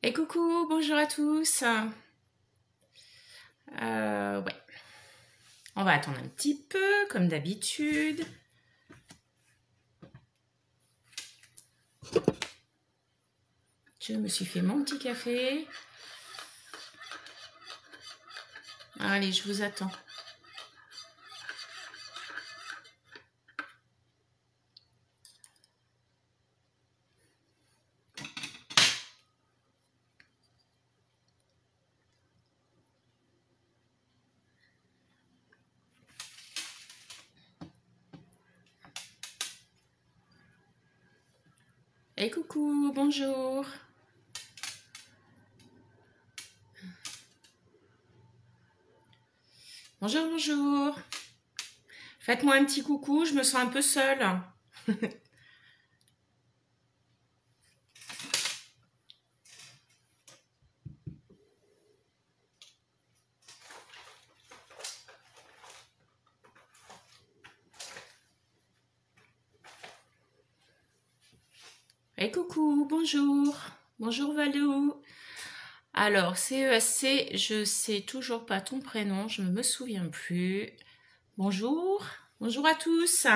Et coucou, bonjour à tous. Ouais, on va attendre un petit peu, comme d'habitude. Je me suis fait mon petit café. Allez, je vous attends. Et coucou, bonjour. Bonjour, bonjour. Faites-moi un petit coucou, je me sens un peu seule. Et coucou, bonjour. Bonjour Valou. Alors, CESC, je sais toujours pas ton prénom, je ne me souviens plus. Bonjour. Bonjour à tous.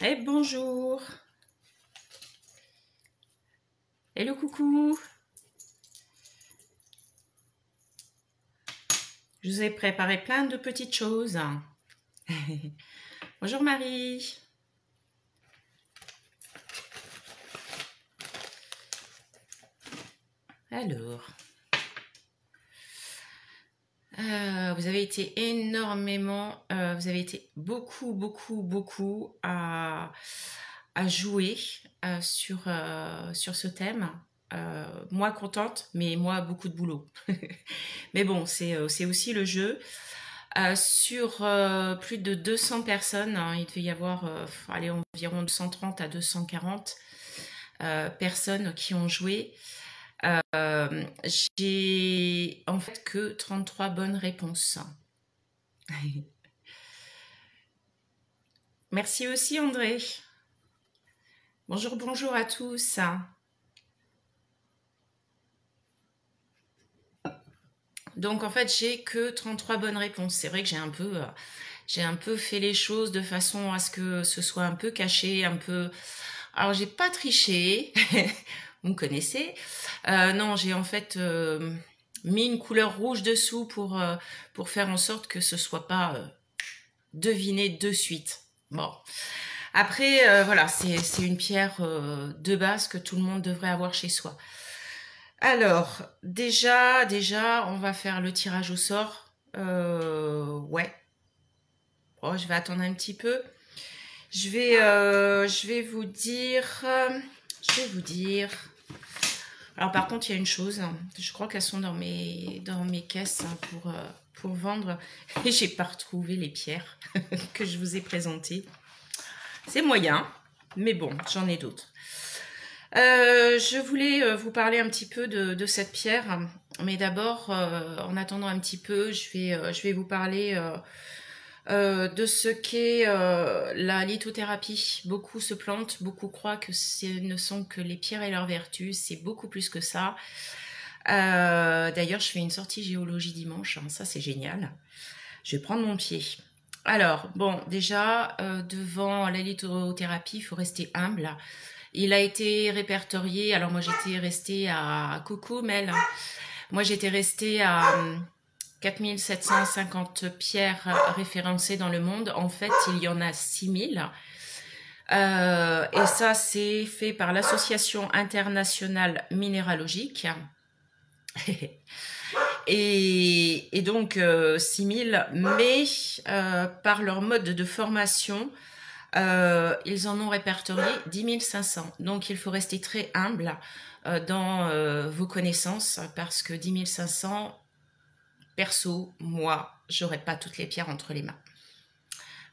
Et bonjour. Hello coucou. Je vous ai préparé plein de petites choses. Bonjour Marie. Alors, vous avez été énormément, vous avez été beaucoup à jouer sur ce thème. Moi contente, mais moi beaucoup de boulot. Mais bon, c'est aussi le jeu. Sur plus de 200 personnes, hein, il devait y avoir allez, environ 230 à 240 personnes qui ont joué. J'ai en fait que 33 bonnes réponses. Merci aussi André. Bonjour, bonjour à tous. Donc en fait j'ai que 33 bonnes réponses. C'est vrai que j'ai un peu fait les choses de façon à ce que ce soit un peu caché, un peu... Alors j'ai pas triché, vous me connaissez. Non, j'ai en fait mis une couleur rouge dessous pour faire en sorte que ce soit pas deviné de suite. Bon. Après, voilà, c'est une pierre de base que tout le monde devrait avoir chez soi. Alors, déjà, on va faire le tirage au sort. Ouais. Oh, je vais attendre un petit peu. Je vais vous dire... Alors par contre, il y a une chose. Je crois qu'elles sont dans mes caisses pour vendre. Et j'ai pas retrouvé les pierres que je vous ai présentées. C'est moyen, mais bon, j'en ai d'autres. Je voulais vous parler un petit peu de cette pierre, mais d'abord, en attendant un petit peu, je vais vous parler de ce qu'est la lithothérapie. Beaucoup se plantent, beaucoup croient que ce ne sont que les pierres et leurs vertus, c'est beaucoup plus que ça. D'ailleurs, je fais une sortie géologie dimanche, hein, ça c'est génial. Je vais prendre mon pied. Alors, bon, déjà, devant la lithothérapie, il faut rester humble. Il a été répertorié, alors moi j'étais restée à coucou Mel, moi j'étais restée à 4750 pierres référencées dans le monde. En fait, il y en a 6000. Et ça, c'est fait par l'Association internationale minéralogique. Et donc 6000, mais par leur mode de formation, ils en ont répertorié 10 500. Donc il faut rester très humble dans vos connaissances, parce que 10 500, perso, moi, j'aurais pas toutes les pierres entre les mains.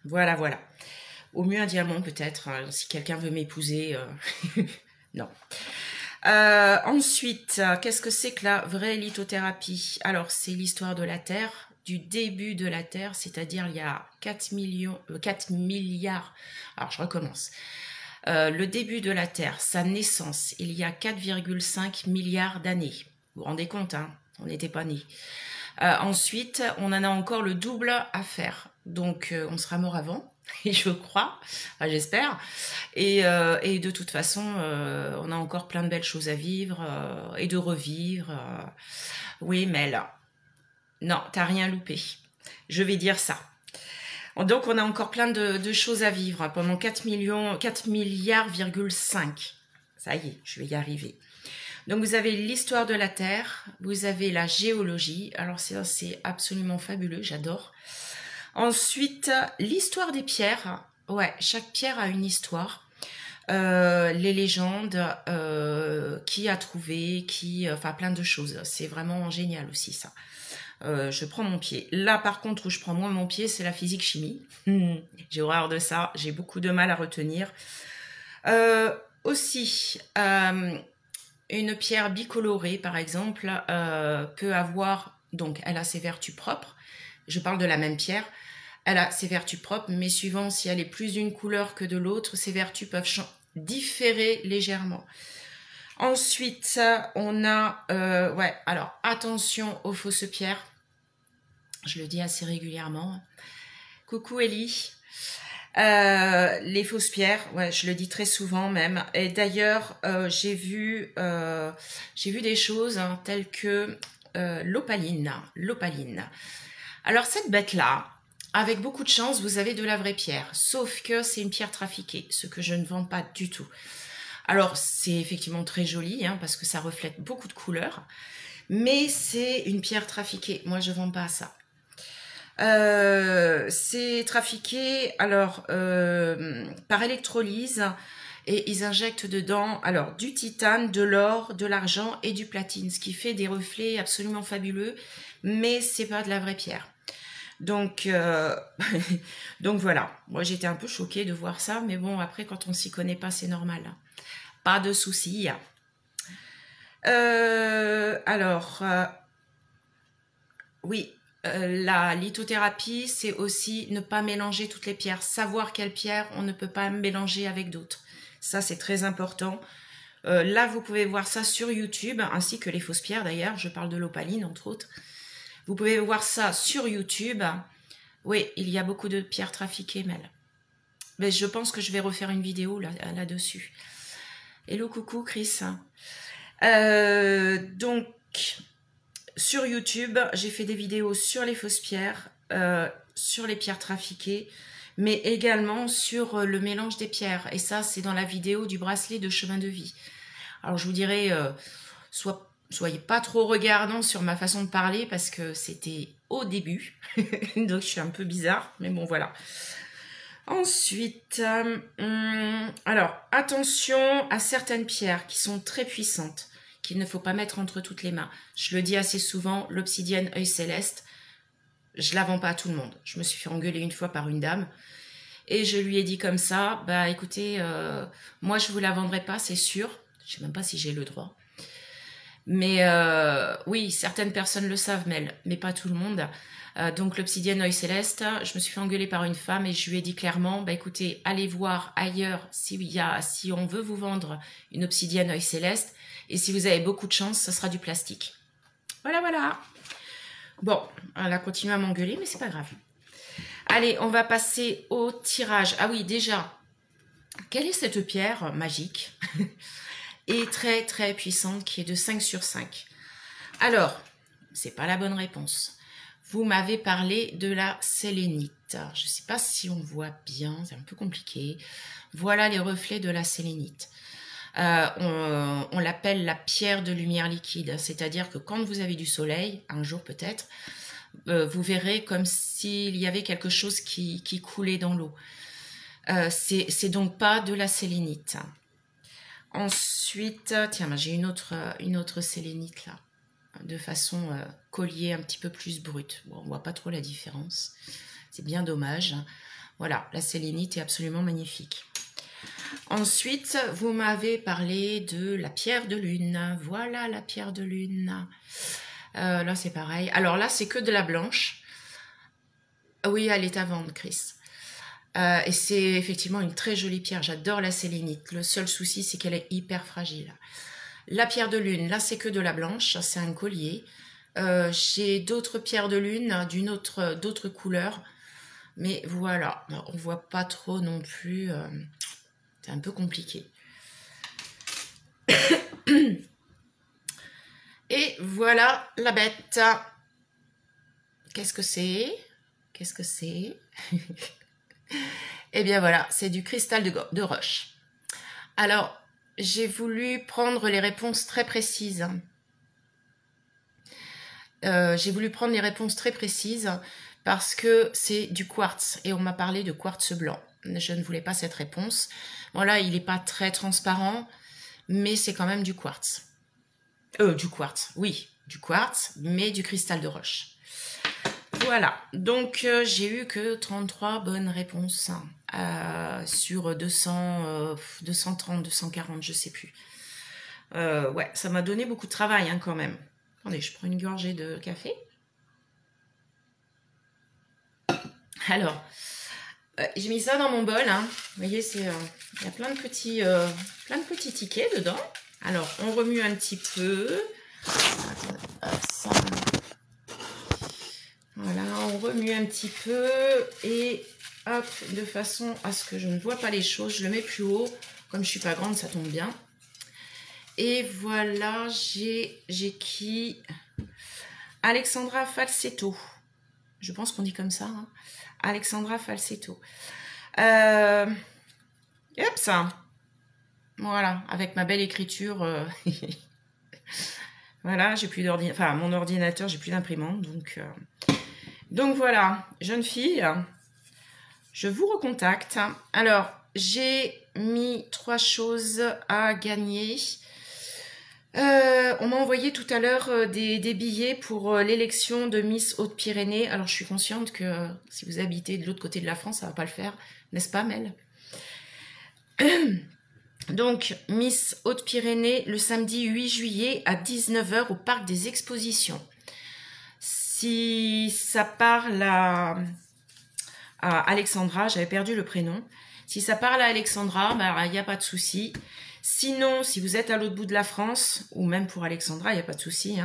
Voilà, voilà. Au mieux un diamant peut-être, si quelqu'un veut m'épouser. Non. Ensuite, qu'est-ce que c'est que la vraie lithothérapie? Alors, c'est l'histoire de la Terre, du début de la Terre, c'est-à-dire il y a 4 milliards. Alors, je recommence. Le début de la Terre, sa naissance, il y a 4,5 milliards d'années. Vous vous rendez compte, hein? On n'était pas nés. Ensuite, on en a encore le double à faire. Donc, on sera mort avant, je crois, enfin, j'espère. Et de toute façon, on a encore plein de belles choses à vivre et de revivre. Oui, mais là, non, t'as rien loupé. Je vais dire ça. Donc, on a encore plein de choses à vivre pendant 4 milliards,5. Ça y est, je vais y arriver. Donc, vous avez l'histoire de la Terre, vous avez la géologie. Alors, c'est absolument fabuleux, j'adore. Ensuite, l'histoire des pierres. Ouais, chaque pierre a une histoire. Les légendes, qui a trouvé, enfin plein de choses. C'est vraiment génial aussi ça. Je prends mon pied. Là, par contre, où je prends moins mon pied, c'est la physique-chimie. J'ai horreur de ça. J'ai beaucoup de mal à retenir. Aussi, une pierre bicolorée, par exemple, peut avoir... Donc, elle a ses vertus propres. Je parle de la même pierre. Elle a ses vertus propres, mais suivant si elle est plus d'une couleur que de l'autre, ses vertus peuvent différer légèrement. Ensuite, on a... ouais, alors, attention aux fausses pierres. Je le dis assez régulièrement. Coucou Ellie. Les fausses pierres, ouais, je le dis très souvent même. Et d'ailleurs, j'ai vu des choses hein, telles que l'opaline. Alors, cette bête-là, avec beaucoup de chance, vous avez de la vraie pierre. Sauf que c'est une pierre trafiquée, ce que je ne vends pas du tout. Alors, c'est effectivement très joli, hein, parce que ça reflète beaucoup de couleurs. Mais c'est une pierre trafiquée. Moi, je ne vends pas ça. C'est trafiqué alors par électrolyse et ils injectent dedans alors du titane, de l'or, de l'argent et du platine, ce qui fait des reflets absolument fabuleux, mais c'est pas de la vraie pierre. Donc, donc voilà, moi j'étais un peu choquée de voir ça, mais bon après quand on s'y connaît pas c'est normal, pas de soucis. Alors, oui. La lithothérapie, c'est aussi ne pas mélanger toutes les pierres. Savoir quelle pierre on ne peut pas mélanger avec d'autres. Ça, c'est très important. Là, vous pouvez voir ça sur YouTube, ainsi que les fausses pierres d'ailleurs. Je parle de l'opaline, entre autres. Vous pouvez voir ça sur YouTube. Oui, il y a beaucoup de pierres trafiquées, Mel. Mais je pense que je vais refaire une vidéo là-dessus. Hello, coucou, Chris. Donc... Sur YouTube, j'ai fait des vidéos sur les fausses pierres, sur les pierres trafiquées, mais également sur le mélange des pierres. Et ça, c'est dans la vidéo du bracelet de chemin de vie. Alors, je vous dirais, soyez pas trop regardants sur ma façon de parler parce que c'était au début. Donc, je suis un peu bizarre, mais bon, voilà. Ensuite, alors, attention à certaines pierres qui sont très puissantes, qu'il ne faut pas mettre entre toutes les mains. Je le dis assez souvent, l'obsidienne œil céleste, je la vends pas à tout le monde. Je me suis fait engueuler une fois par une dame et je lui ai dit comme ça, bah écoutez, moi je vous la vendrai pas, c'est sûr. Je sais même pas si j'ai le droit. Mais oui, certaines personnes le savent, mais pas tout le monde. Donc l'obsidienne œil céleste, je me suis fait engueuler par une femme et je lui ai dit clairement, bah écoutez, allez voir ailleurs si on veut vous vendre une obsidienne œil céleste. Et si vous avez beaucoup de chance, ce sera du plastique. Voilà, voilà. Bon, elle a continué à m'engueuler, mais c'est pas grave. Allez, on va passer au tirage. Ah oui, déjà, quelle est cette pierre magique et très, très puissante qui est de 5 sur 5? Alors, c'est pas la bonne réponse. Vous m'avez parlé de la sélénite. Je ne sais pas si on voit bien, c'est un peu compliqué. Voilà les reflets de la sélénite. On l'appelle la pierre de lumière liquide, c'est-à-dire que quand vous avez du soleil, un jour peut-être, vous verrez comme s'il y avait quelque chose qui coulait dans l'eau. C'est donc pas de la sélénite. Ensuite, tiens, j'ai une autre sélénite là, de façon collier un petit peu plus brute. Bon, on voit pas trop la différence, c'est bien dommage. Voilà, la sélénite est absolument magnifique. Ensuite, vous m'avez parlé de la pierre de lune. Voilà la pierre de lune. Là, c'est pareil. Alors là, c'est que de la blanche. Oui, elle est à vendre, Chris. Et c'est effectivement une très jolie pierre. J'adore la sélénite. Le seul souci, c'est qu'elle est hyper fragile. La pierre de lune, là, c'est que de la blanche. C'est un collier. J'ai d'autres pierres de lune d'autres couleurs. Mais voilà, on voit pas trop non plus. C'est un peu compliqué. Et voilà la bête. Qu'est-ce que c'est? Qu'est-ce que c'est? Eh bien voilà, c'est du cristal de roche. Alors, j'ai voulu prendre les réponses très précises. Parce que c'est du quartz et on m'a parlé de quartz blanc. Je ne voulais pas cette réponse. Voilà, il n'est pas très transparent, mais c'est quand même du quartz. Du quartz, oui, du quartz, mais du cristal de roche. Voilà, donc j'ai eu que 33 bonnes réponses sur 230, 240, je sais plus. Ouais, ça m'a donné beaucoup de travail quand même. Attendez, je prends une gorgée de café. Alors, j'ai mis ça dans mon bol. Vous voyez, il y a plein de petits tickets dedans. Alors, on remue un petit peu. Ça. Voilà, on remue un petit peu et hop, de façon à ce que je ne vois pas les choses, je le mets plus haut. Comme je suis pas grande, ça tombe bien. Et voilà, j'ai qui? Alexandra Falsetto. Je pense qu'on dit comme ça. Alexandra Falsetto. Hop, ça. Voilà, avec ma belle écriture. Voilà, j'ai plus d'ordinateur. Enfin, mon ordinateur, j'ai plus d'imprimante. Donc voilà, jeune fille, je vous recontacte. Alors, j'ai mis 3 choses à gagner. On m'a envoyé tout à l'heure des billets pour l'élection de Miss Haute-Pyrénées. Alors, je suis consciente que si vous habitez de l'autre côté de la France, ça va pas le faire. N'est-ce pas, Mel? Donc, Miss Haute-Pyrénées, le samedi 8 juillet à 19 h au Parc des Expositions. Si ça parle à Alexandra, j'avais perdu le prénom. Si ça parle à Alexandra, il n'y a pas de souci. Sinon, si vous êtes à l'autre bout de la France, ou même pour Alexandra, il n'y a pas de souci.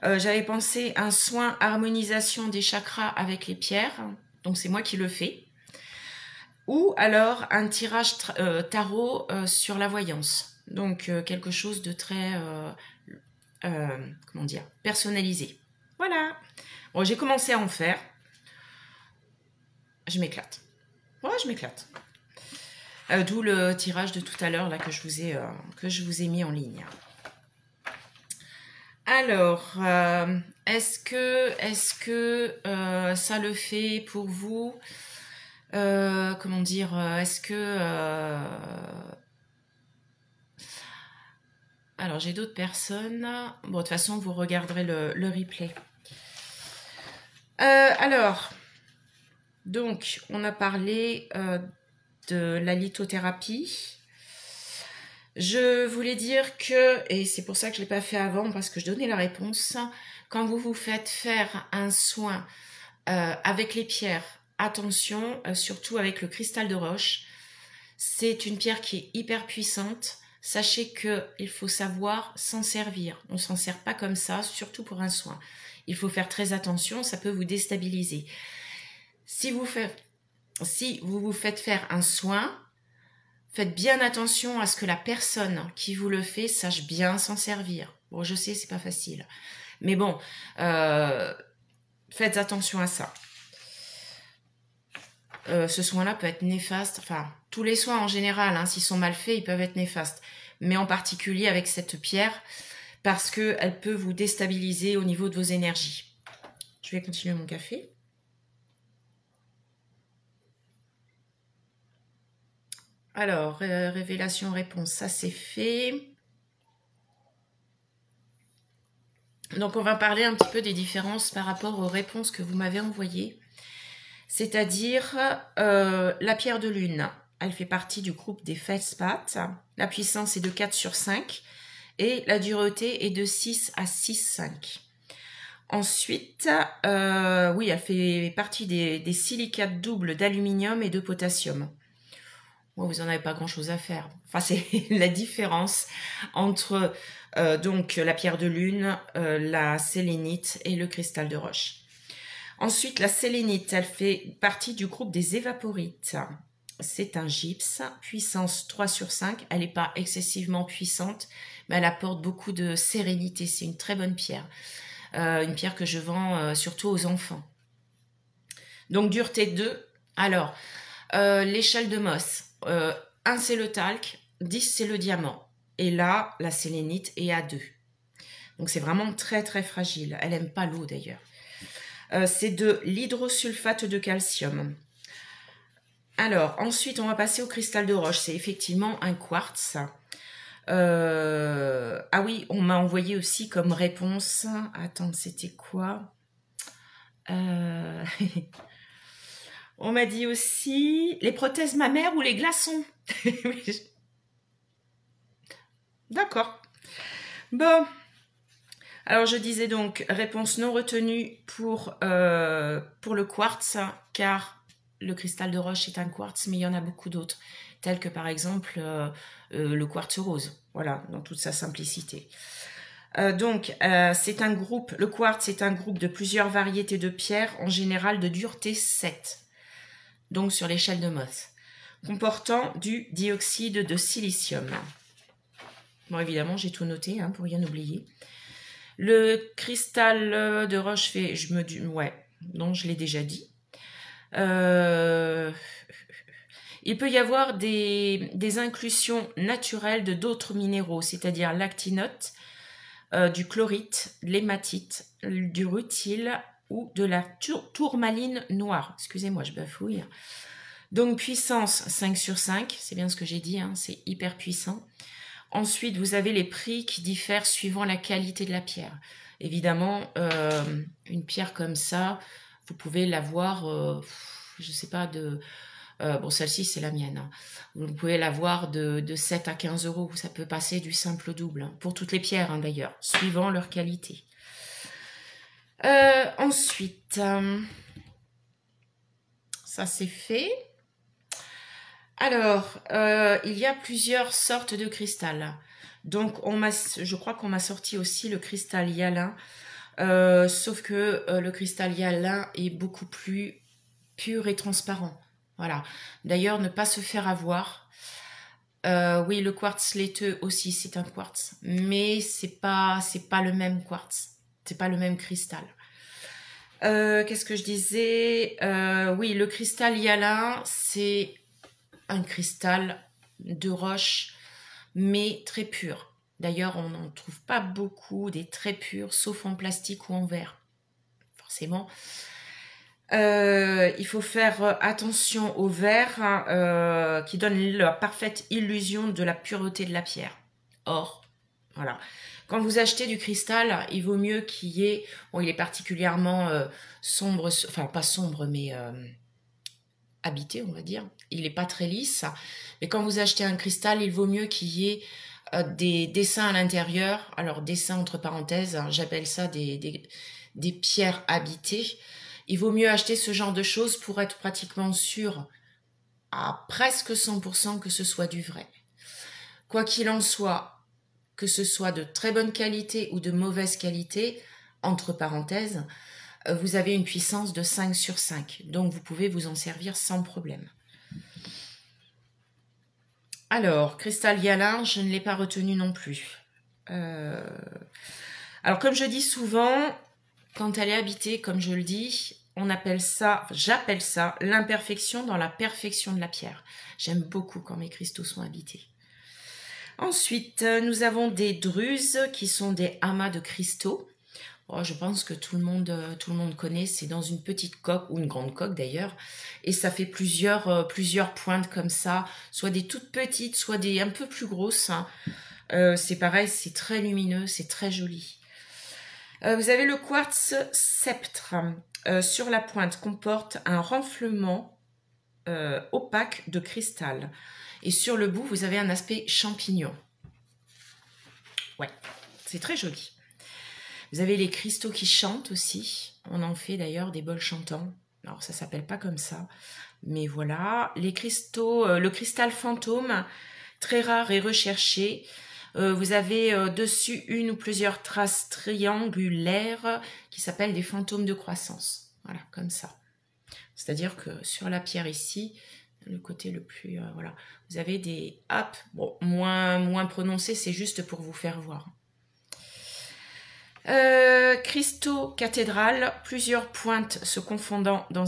J'avais pensé un soin harmonisation des chakras avec les pierres. Donc, c'est moi qui le fais. Ou alors un tirage tarot sur la voyance. Donc, quelque chose de très, comment dire, personnalisé. Voilà. Bon, j'ai commencé à en faire. Je m'éclate. Ouais, je m'éclate. D'où le tirage de tout à l'heure là que je vous ai mis en ligne. Alors, est-ce que ça le fait pour vous? Comment dire? Est-ce que alors j'ai d'autres personnes. Bon, de toute façon, vous regarderez le replay. Alors, donc, on a parlé de la lithothérapie. Je voulais dire que, et c'est pour ça que je ne l'ai pas fait avant, parce que je donnais la réponse, quand vous vous faites faire un soin avec les pierres, attention, surtout avec le cristal de roche, c'est une pierre qui est hyper puissante. Sachez qu'il faut savoir s'en servir. On ne s'en sert pas comme ça, surtout pour un soin. Il faut faire très attention, ça peut vous déstabiliser. Si vous vous faites faire un soin, faites bien attention à ce que la personne qui vous le fait sache bien s'en servir. Bon, je sais, c'est pas facile. Mais bon, faites attention à ça. Ce soin-là peut être néfaste. Enfin, tous les soins en général, s'ils sont mal faits, ils peuvent être néfastes. Mais en particulier avec cette pierre, parce qu'elle peut vous déstabiliser au niveau de vos énergies. Je vais continuer mon café. Alors, révélation, réponse, ça c'est fait. Donc, on va parler un petit peu des différences par rapport aux réponses que vous m'avez envoyées. C'est-à-dire la pierre de lune. Elle fait partie du groupe des feldspaths. La puissance est de 4 sur 5 et la dureté est de 6 à 6,5. Ensuite, oui, elle fait partie des silicates doubles d'aluminium et de potassium. Bon, vous n'en avez pas grand-chose à faire. Enfin, c'est la différence entre donc la pierre de lune, la sélénite et le cristal de roche. Ensuite, la sélénite, elle fait partie du groupe des évaporites. C'est un gypse, puissance 3 sur 5. Elle n'est pas excessivement puissante, mais elle apporte beaucoup de sérénité. C'est une très bonne pierre. Une pierre que je vends surtout aux enfants. Donc, dureté 2. Alors, l'échelle de Mohs. 1 c'est le talc, 10 c'est le diamant. Et là, la sélénite est à 2. Donc, c'est vraiment très, très fragile. Elle n'aime pas l'eau d'ailleurs. C'est de l'hydrosulfate de calcium. Alors, ensuite, on va passer au cristal de roche. C'est effectivement un quartz. Ah oui, on m'a envoyé aussi comme réponse. Attends, c'était quoi? On m'a dit aussi les prothèses mammaires ou les glaçons. D'accord. Bon. Alors, je disais donc, réponse non retenue pour le quartz, car le cristal de roche est un quartz, mais il y en a beaucoup d'autres, tels que par exemple le quartz rose, voilà, dans toute sa simplicité. C'est un groupe, le quartz est un groupe de plusieurs variétés de pierres, en général de dureté 7, donc sur l'échelle de Mohs, comportant du dioxyde de silicium. Bon, évidemment, j'ai tout noté hein, pour rien oublier. Le cristal de roche fait, ouais, non, je l'ai déjà dit. Il peut y avoir des inclusions naturelles de d'autres minéraux, c'est-à-dire l'actinote, du chlorite, de l'hématite, du rutile ou de la tourmaline noire. Excusez-moi, je bafouille. Donc, puissance 5 sur 5, c'est bien ce que j'ai dit, hein, c'est hyper puissant. Ensuite, vous avez les prix qui diffèrent suivant la qualité de la pierre. Évidemment, une pierre comme ça, vous pouvez l'avoir, je ne sais pas, bon, celle-ci, c'est la mienne. Hein. Vous pouvez l'avoir de 7 à 15 euros. Ça peut passer du simple au double. Hein, pour toutes les pierres, hein, d'ailleurs, suivant leur qualité. Ensuite, ça c'est fait. Alors, il y a plusieurs sortes de cristal. Donc, je crois qu'on m'a sorti aussi le cristal hyalin. Sauf que le cristal hyalin est beaucoup plus pur et transparent. Voilà. D'ailleurs, ne pas se faire avoir. Oui, le quartz laiteux aussi, c'est un quartz. Mais c'est pas le même quartz. C'est pas le même cristal. Qu'est-ce que je disais? Oui, le cristal hyalin, c'est un cristal de roche, mais très pur. D'ailleurs, on n'en trouve pas beaucoup des très purs, sauf en plastique ou en verre. Forcément. Il faut faire attention au verre hein, qui donne la parfaite illusion de la pureté de la pierre. Or, voilà. Quand vous achetez du cristal, il vaut mieux qu'il y ait... Bon, il est particulièrement sombre, enfin pas sombre, mais... habité, on va dire. Il n'est pas très lisse. Mais quand vous achetez un cristal, il vaut mieux qu'il y ait des dessins à l'intérieur. Alors, dessins entre parenthèses, hein, j'appelle ça des pierres habitées. Il vaut mieux acheter ce genre de choses pour être pratiquement sûr à presque 100% que ce soit du vrai. Quoi qu'il en soit, que ce soit de très bonne qualité ou de mauvaise qualité, entre parenthèses, vous avez une puissance de 5 sur 5. Donc, vous pouvez vous en servir sans problème. Alors, cristal hyalin, je ne l'ai pas retenu non plus. Alors, comme je dis souvent, quand elle est habitée, comme je le dis, on appelle ça, j'appelle ça l'imperfection dans la perfection de la pierre. J'aime beaucoup quand mes cristaux sont habités. Ensuite, nous avons des druses qui sont des amas de cristaux. Oh, je pense que tout le monde connaît, c'est dans une petite coque, ou une grande coque d'ailleurs, et ça fait plusieurs pointes comme ça, soit des toutes petites, soit des un peu plus grosses. Hein. C'est pareil, c'est très lumineux, c'est très joli. Vous avez le quartz sceptre, sur la pointe, comporte un renflement opaque de cristal. Et sur le bout, vous avez un aspect champignon. Ouais, c'est très joli. Vous avez les cristaux qui chantent aussi. On en fait d'ailleurs des bols chantants. Alors ça s'appelle pas comme ça. Mais voilà, les cristaux, le cristal fantôme, très rare et recherché. Vous avez dessus une ou plusieurs traces triangulaires qui s'appellent des fantômes de croissance. Voilà, comme ça. C'est-à-dire que sur la pierre ici, le côté le plus... voilà, vous avez des... Hop, bon, moins prononcé, c'est juste pour vous faire voir. Cristaux cathédrale, plusieurs pointes se confondant dans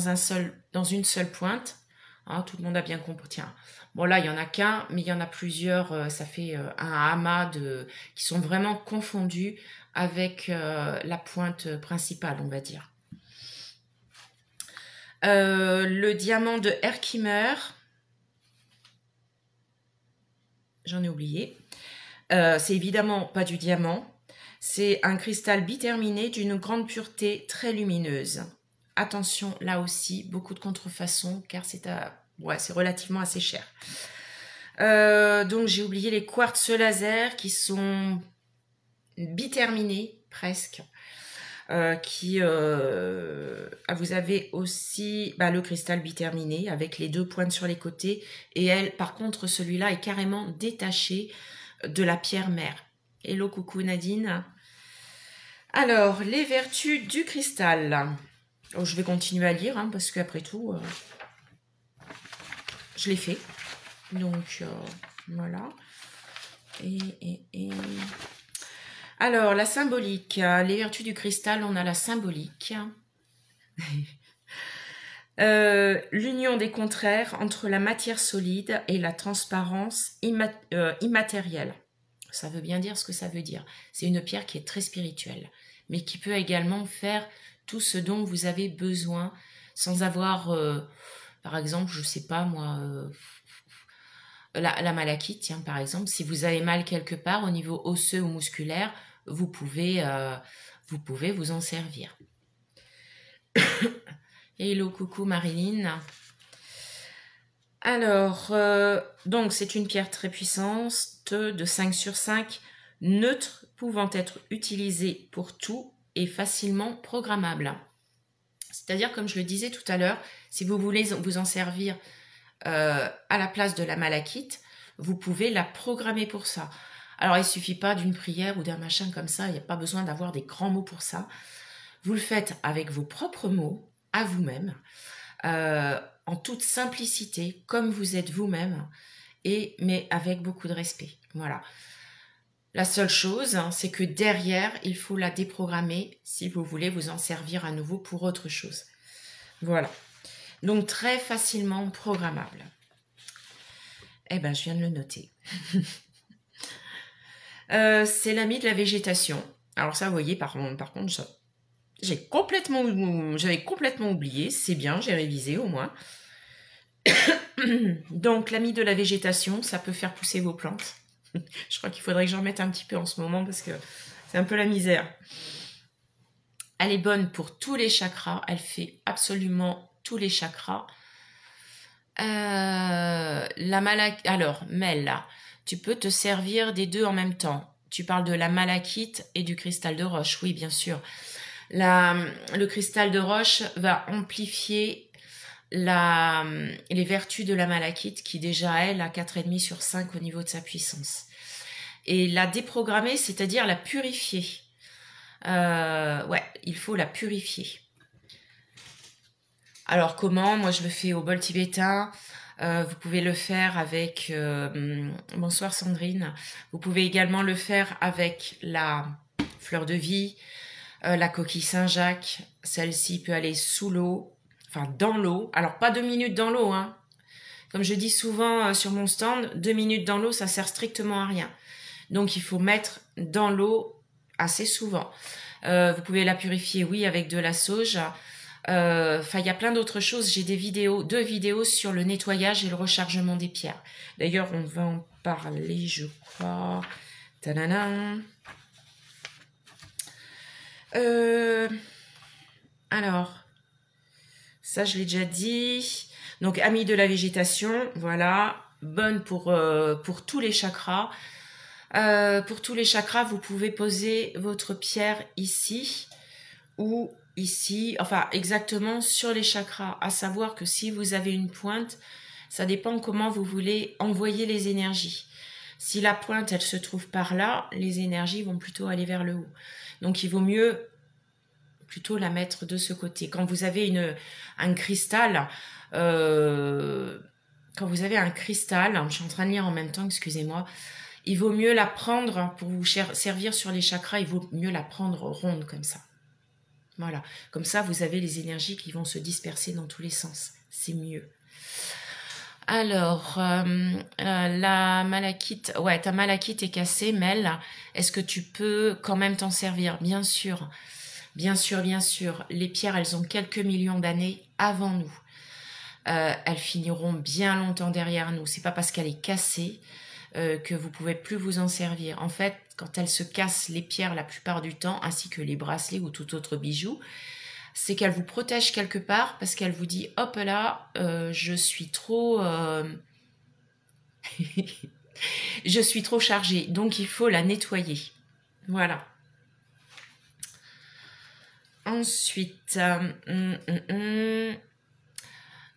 une seule pointe. Hein, tout le monde a bien compris. Tiens, bon là il y en a qu'un, mais il y en a plusieurs. Ça fait un amas qui sont vraiment confondus avec la pointe principale, on va dire. Le diamant de Herkimer, j'en ai oublié. C'est évidemment pas du diamant. C'est un cristal biterminé d'une grande pureté très lumineuse. Attention, là aussi, beaucoup de contrefaçons, car c'est relativement assez cher. Donc, j'ai oublié les quartz laser qui sont biterminés, presque. Vous avez aussi le cristal biterminé avec les deux pointes sur les côtés. Et elle, par contre, celui-là est carrément détaché de la pierre mère. Hello, coucou Nadine. Alors, les vertus du cristal. Oh, je vais continuer à lire, hein, parce qu'après tout, je l'ai fait. Donc, voilà. Alors, la symbolique. Les vertus du cristal, on a la symbolique. L'union des contraires entre la matière solide et la transparence immatérielle. Ça veut bien dire ce que ça veut dire. C'est une pierre qui est très spirituelle, mais qui peut également faire tout ce dont vous avez besoin sans avoir, par exemple, je sais pas moi, la malachite, tiens, par exemple, si vous avez mal quelque part au niveau osseux ou musculaire, vous pouvez vous en servir. Hello, coucou Marilyn. Alors, donc c'est une pierre très puissante de 5 sur 5, neutre, pouvant être utilisée pour tout et facilement programmable. C'est-à-dire, comme je le disais tout à l'heure, si vous voulez vous en servir à la place de la malachite, vous pouvez la programmer pour ça. Alors, il ne suffit pas d'une prière ou d'un machin comme ça, il n'y a pas besoin d'avoir des grands mots pour ça. Vous le faites avec vos propres mots, à vous-même, en toute simplicité, comme vous êtes vous-même, mais avec beaucoup de respect. Voilà. La seule chose, c'est que derrière, il faut la déprogrammer si vous voulez vous en servir à nouveau pour autre chose. Voilà. Donc, très facilement programmable. Eh bien, je viens de le noter. C'est l'ami de la végétation. Alors ça, vous voyez, par contre, ça, j'avais complètement oublié. C'est bien, j'ai révisé au moins. Donc, l'ami de la végétation, ça peut faire pousser vos plantes. Je crois qu'il faudrait que j'en mette un petit peu en ce moment parce que c'est un peu la misère. Elle est bonne pour tous les chakras. Elle fait absolument tous les chakras. Alors, Mel, là, tu peux te servir des deux en même temps. Tu parles de la malachite et du cristal de roche. Oui, bien sûr. Le cristal de roche va amplifier les vertus de la malachite qui déjà, elle, a 4,5 sur 5 au niveau de sa puissance. Et la déprogrammer, c'est-à-dire la purifier. Ouais, il faut la purifier. Alors comment? Moi, je le fais au bol tibétain. Vous pouvez le faire avec... bonsoir Sandrine. Vous pouvez également le faire avec la fleur de vie, la coquille Saint-Jacques. Celle-ci peut aller sous l'eau. Enfin, dans l'eau. Alors, pas 2 minutes dans l'eau, hein. Comme je dis souvent sur mon stand, 2 minutes dans l'eau, ça sert strictement à rien. Donc, il faut mettre dans l'eau assez souvent. Vous pouvez la purifier, oui, avec de la sauge. Enfin, il y a plein d'autres choses. J'ai deux vidéos sur le nettoyage et le rechargement des pierres. D'ailleurs, on va en parler, je crois. Tadadam. Alors... Ça, je l'ai déjà dit. Donc, amie de la végétation, voilà. Bonne pour tous les chakras. Pour tous les chakras, vous pouvez poser votre pierre ici ou ici. Enfin, exactement sur les chakras. À savoir que si vous avez une pointe, ça dépend comment vous voulez envoyer les énergies. Si la pointe, elle se trouve par là, les énergies vont plutôt aller vers le haut. Donc, il vaut mieux plutôt la mettre de ce côté. Quand vous avez un cristal, je suis en train de lire en même temps, excusez-moi, il vaut mieux la prendre, pour vous servir sur les chakras, il vaut mieux la prendre ronde comme ça. Voilà, comme ça vous avez les énergies qui vont se disperser dans tous les sens, c'est mieux. Alors, la malachite, ouais, ta malachite est cassée, Mel, est-ce que tu peux quand même t'en servir? Bien sûr. Bien sûr, bien sûr. Les pierres, elles ont quelques millions d'années avant nous. Elles finiront bien longtemps derrière nous. C'est pas parce qu'elle est cassée que vous pouvez plus vous en servir. En fait, quand elles se cassent, les pierres, la plupart du temps, ainsi que les bracelets ou tout autre bijou, c'est qu'elle vous protège quelque part parce qu'elle vous dit, hop là, je suis trop... je suis trop chargée. Donc, il faut la nettoyer. Voilà. Ensuite,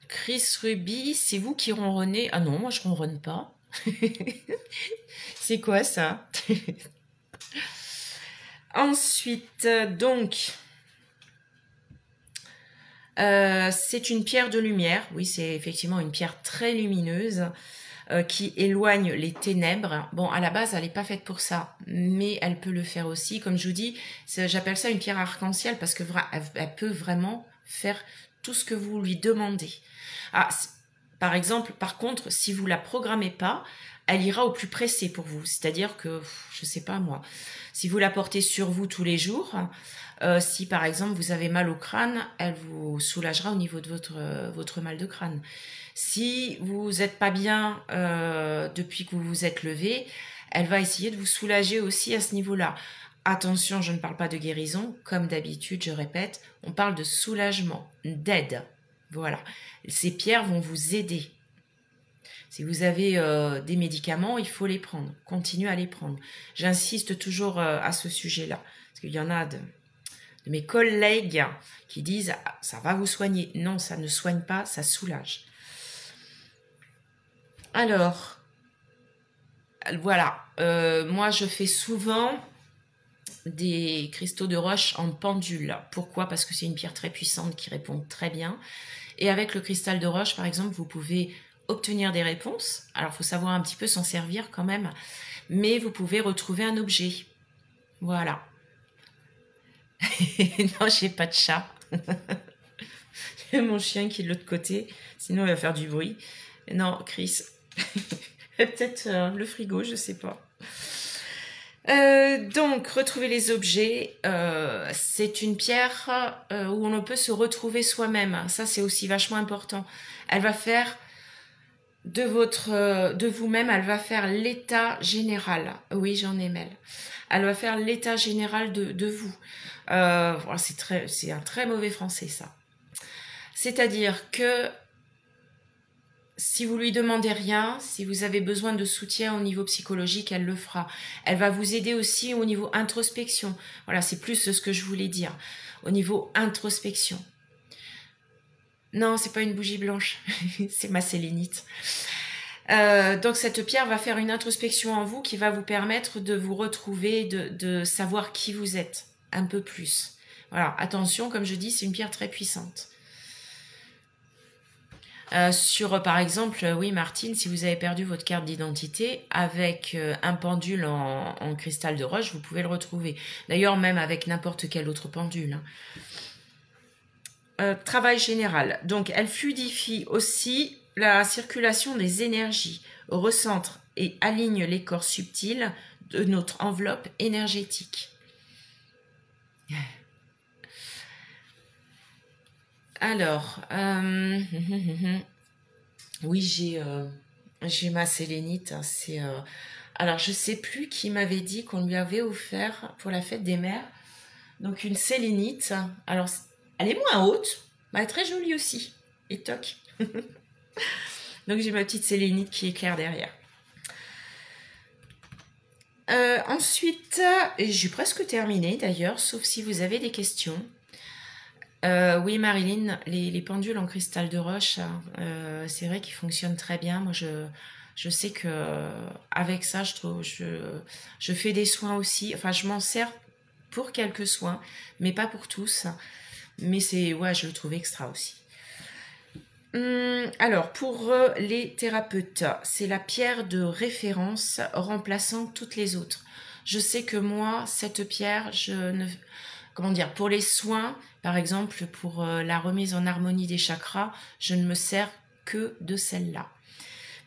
Chris Ruby, c'est vous qui ronronnez? Ah non, moi je ronronne pas. C'est quoi ça? Ensuite, donc, c'est une pierre de lumière. Oui, c'est effectivement une pierre très lumineuse qui éloigne les ténèbres. Bon, à la base, elle n'est pas faite pour ça, mais elle peut le faire aussi. Comme je vous dis, j'appelle ça une pierre arc-en-ciel parce que elle peut vraiment faire tout ce que vous lui demandez. Ah, par exemple, par contre, si vous la programmez pas, elle ira au plus pressé pour vous. C'est-à-dire que, je sais pas moi, si vous la portez sur vous tous les jours, si par exemple vous avez mal au crâne, elle vous soulagera au niveau de votre mal de crâne. Si vous n'êtes pas bien depuis que vous vous êtes levé, elle va essayer de vous soulager aussi à ce niveau-là. Attention, je ne parle pas de guérison. Comme d'habitude, je répète, on parle de soulagement, d'aide. Voilà. Ces pierres vont vous aider. Si vous avez des médicaments, il faut les prendre. Continuez à les prendre. J'insiste toujours à ce sujet-là. Parce qu'il y en a de mes collègues qui disent « ça va vous soigner ». Non, ça ne soigne pas, ça soulage. Alors, voilà. Moi, je fais souvent des cristaux de roche en pendule. Pourquoi? Parce que c'est une pierre très puissante qui répond très bien. Et avec le cristal de roche, par exemple, vous pouvez obtenir des réponses. Alors, il faut savoir un petit peu s'en servir quand même. Mais vous pouvez retrouver un objet. Voilà. Non, j'ai pas de chat. J'ai mon chien qui est de l'autre côté. Sinon, il va faire du bruit. Non, Chris. Peut-être le frigo, je sais pas. Donc, retrouver les objets, c'est une pierre où on peut se retrouver soi-même. Ça, c'est aussi vachement important. Elle va faire de vous-même, elle va faire l'état général. Oui, j'en ai mêle. Elle va faire l'état général de vous. C'est un très mauvais français, ça. C'est-à-dire que si vous lui demandez rien, si vous avez besoin de soutien au niveau psychologique, elle le fera. Elle va vous aider aussi au niveau introspection. Voilà, c'est plus ce que je voulais dire. Au niveau introspection. Non, c'est pas une bougie blanche, c'est ma sélénite. Donc cette pierre va faire une introspection en vous qui va vous permettre de vous retrouver, de savoir qui vous êtes un peu plus. Voilà, attention, comme je dis, c'est une pierre très puissante. Par exemple, oui Martine, si vous avez perdu votre carte d'identité, avec un pendule en cristal de roche, vous pouvez le retrouver. D'ailleurs, même avec n'importe quel autre pendule. Hein. Travail général. Donc, elle fluidifie aussi la circulation des énergies, recentre et aligne les corps subtils de notre enveloppe énergétique. Alors, oui, j'ai ma sélénite. Alors, je sais plus qui m'avait dit qu'on lui avait offert pour la fête des mères. Donc, une sélénite. Alors, elle est moins haute. Bah, très jolie aussi. Et toc. Donc j'ai ma petite sélénite qui éclaire derrière. Ensuite, j'ai presque terminé d'ailleurs, sauf si vous avez des questions. Oui, Marilyn, les pendules en cristal de roche, c'est vrai qu'ils fonctionnent très bien. Moi, je sais que avec ça, je fais des soins aussi. Enfin, je m'en sers pour quelques soins, mais pas pour tous. Mais ouais, je le trouve extra aussi. Alors, pour les thérapeutes, c'est la pierre de référence remplaçant toutes les autres. Je sais que moi, cette pierre, comment dire, pour les soins, par exemple, pour la remise en harmonie des chakras, je ne me sers que de celle-là.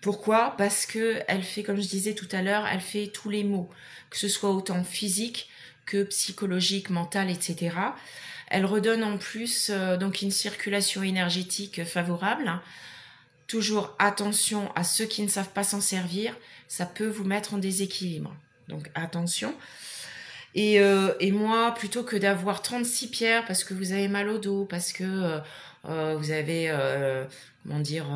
Pourquoi? Parce que elle fait, comme je disais tout à l'heure, elle fait tous les maux, que ce soit autant physique que psychologique, mental, etc. Elle redonne en plus donc une circulation énergétique favorable. Toujours attention à ceux qui ne savent pas s'en servir, ça peut vous mettre en déséquilibre. Donc attention. Et moi, plutôt que d'avoir 36 pierres parce que vous avez mal au dos, parce que vous avez, comment dire,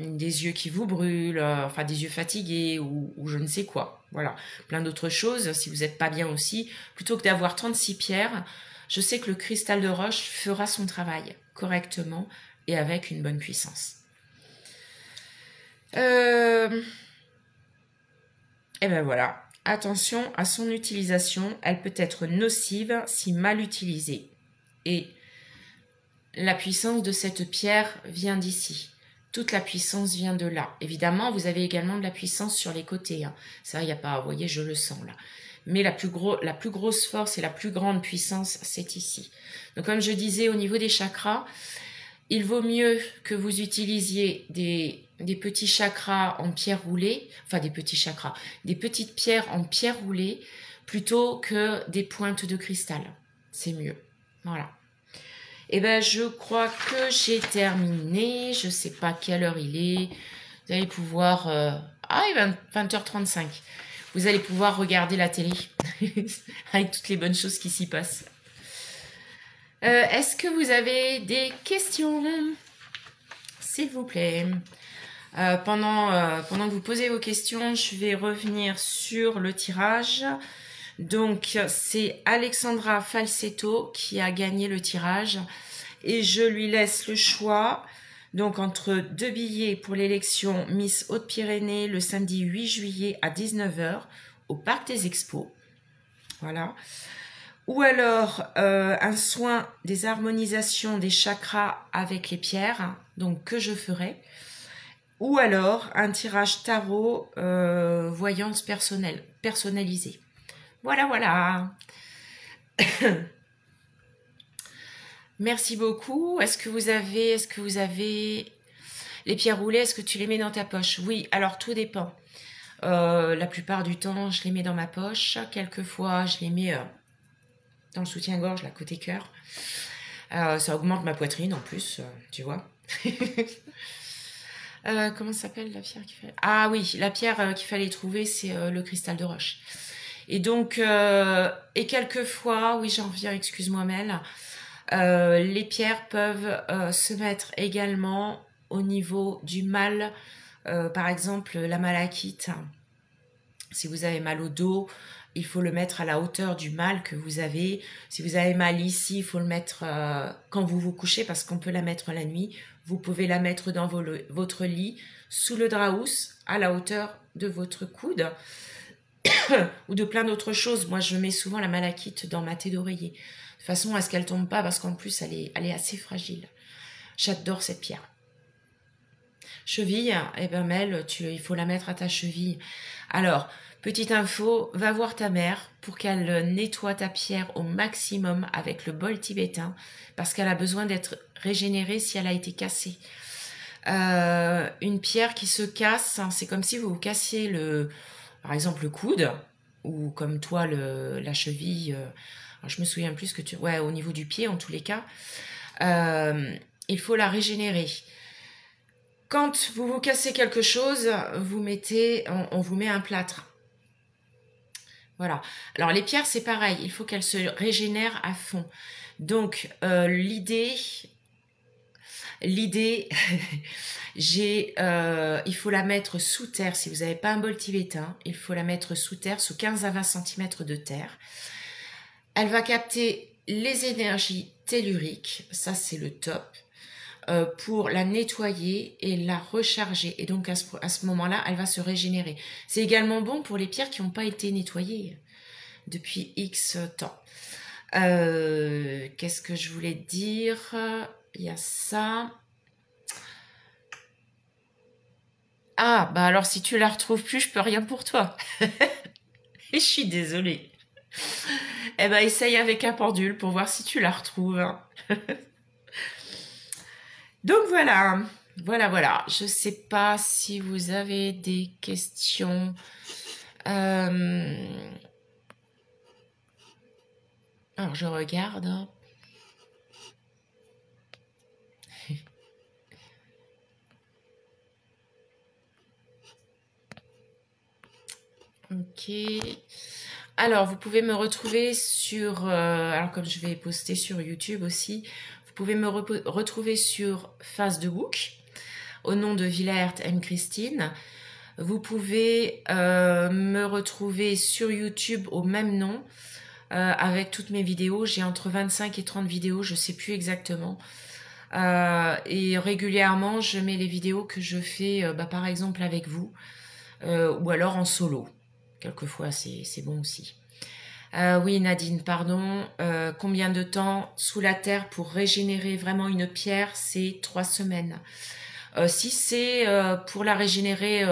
des yeux qui vous brûlent, enfin des yeux fatigués ou je ne sais quoi. Voilà, plein d'autres choses. Si vous n'êtes pas bien aussi, plutôt que d'avoir 36 pierres, je sais que le cristal de roche fera son travail correctement et avec une bonne puissance. Et ben voilà. Attention à son utilisation, elle peut être nocive si mal utilisée. Et la puissance de cette pierre vient d'ici. Toute la puissance vient de là. Évidemment, vous avez également de la puissance sur les côtés. Hein. Ça, il n'y a pas, vous voyez, je le sens là. Mais la plus grosse force et la plus grande puissance, c'est ici. Donc, comme je disais, au niveau des chakras, il vaut mieux que vous utilisiez des petits chakras en pierre roulée, enfin des petits chakras, des petites pierres en pierre roulée, plutôt que des pointes de cristal. C'est mieux. Voilà. Et ben je crois que j'ai terminé. Je sais pas quelle heure il est. Vous allez pouvoir... Ah, il est 20h35. Vous allez pouvoir regarder la télé avec toutes les bonnes choses qui s'y passent. Est-ce que vous avez des questions? S'il vous plaît. Pendant que vous posez vos questions, je vais revenir sur le tirage. Donc, c'est Alexandra Falsetto qui a gagné le tirage. Et je lui laisse le choix. Donc, entre 2 billets pour l'élection Miss Haute-Pyrénées le samedi 8 juillet à 19h au Parc des Expos. Voilà. Ou alors un soin des harmonisations des chakras avec les pierres, donc que je ferai. Ou alors un tirage tarot voyance personnalisée. Voilà, voilà. Merci beaucoup. Est-ce que vous avez les pierres roulées? Est-ce que tu les mets dans ta poche? Oui, alors tout dépend. La plupart du temps, je les mets dans ma poche. Quelquefois, je les mets dans le soutien-gorge, là, côté cœur. Ça augmente ma poitrine en plus, tu vois. Comment s'appelle la pierre qu'il fallait... Ah oui, la pierre qu'il fallait trouver, c'est le cristal de roche. Et donc, et quelquefois, oui, j'en reviens, excuse-moi Mel, les pierres peuvent se mettre également au niveau du mal, par exemple la malachite. Si vous avez mal au dos, il faut le mettre à la hauteur du mal que vous avez. Si vous avez mal ici, il faut le mettre quand vous vous couchez, parce qu'on peut la mettre la nuit. Vous pouvez la mettre dans votre lit, sous le draus, à la hauteur de votre coude, ou de plein d'autres choses. Moi, je mets souvent la malachite dans ma thé d'oreiller, de façon à ce qu'elle tombe pas, parce qu'en plus, elle est assez fragile. J'adore cette pierre. Cheville, eh ben Mel, il faut la mettre à ta cheville. Alors, petite info, va voir ta mère pour qu'elle nettoie ta pierre au maximum avec le bol tibétain, parce qu'elle a besoin d'être régénérée si elle a été cassée. Une pierre qui se casse, hein, c'est comme si vous cassiez par exemple le coude, ou comme toi la cheville. Alors je me souviens plus que ouais, au niveau du pied en tous les cas. Il faut la régénérer. Quand vous vous cassez quelque chose, on vous met un plâtre. Voilà. Alors les pierres, c'est pareil, il faut qu'elles se régénèrent à fond. Donc l'idée, il faut la mettre sous terre. Si vous n'avez pas un bol tibétain, il faut la mettre sous terre, sous 15 à 20 cm de terre. Elle va capter les énergies telluriques, ça c'est le top, pour la nettoyer et la recharger. Et donc à ce moment-là, elle va se régénérer. C'est également bon pour les pierres qui n'ont pas été nettoyées depuis X temps. Qu'est-ce que je voulais dire? Il y a ça. Ah, bah alors si tu la retrouves plus, je peux rien pour toi. Et je suis désolée. Eh ben, essaye avec un pendule pour voir si tu la retrouves. Donc voilà, voilà. Je sais pas si vous avez des questions. Alors je regarde. Ok. Alors, vous pouvez me retrouver sur... alors, comme je vais poster sur YouTube aussi, vous pouvez me retrouver sur Facebook, au nom de Villaert M. Christine. Vous pouvez me retrouver sur YouTube au même nom, avec toutes mes vidéos. J'ai entre 25 et 30 vidéos, je ne sais plus exactement. Et régulièrement, je mets les vidéos que je fais, par exemple, avec vous, ou alors en solo. Quelquefois, c'est bon aussi. Oui, Nadine, pardon. Combien de temps sous la terre pour régénérer vraiment une pierre? C'est 3 semaines. Si c'est pour la régénérer,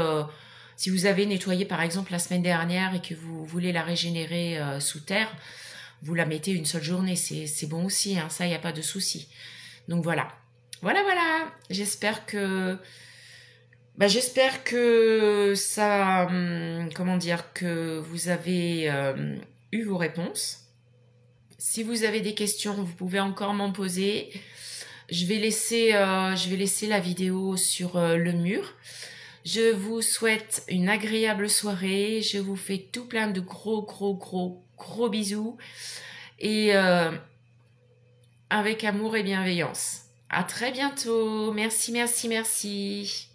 si vous avez nettoyé par exemple la semaine dernière et que vous voulez la régénérer sous terre, vous la mettez une seule journée. C'est bon aussi, hein, ça, il n'y a pas de souci. Donc voilà. Voilà. J'espère que... j'espère que ça... comment dire, que vous avez eu vos réponses. Si vous avez des questions, vous pouvez encore m'en poser. Je vais laisser la vidéo sur le mur. Je vous souhaite une agréable soirée. Je vous fais tout plein de gros bisous. Et avec amour et bienveillance. À très bientôt. Merci.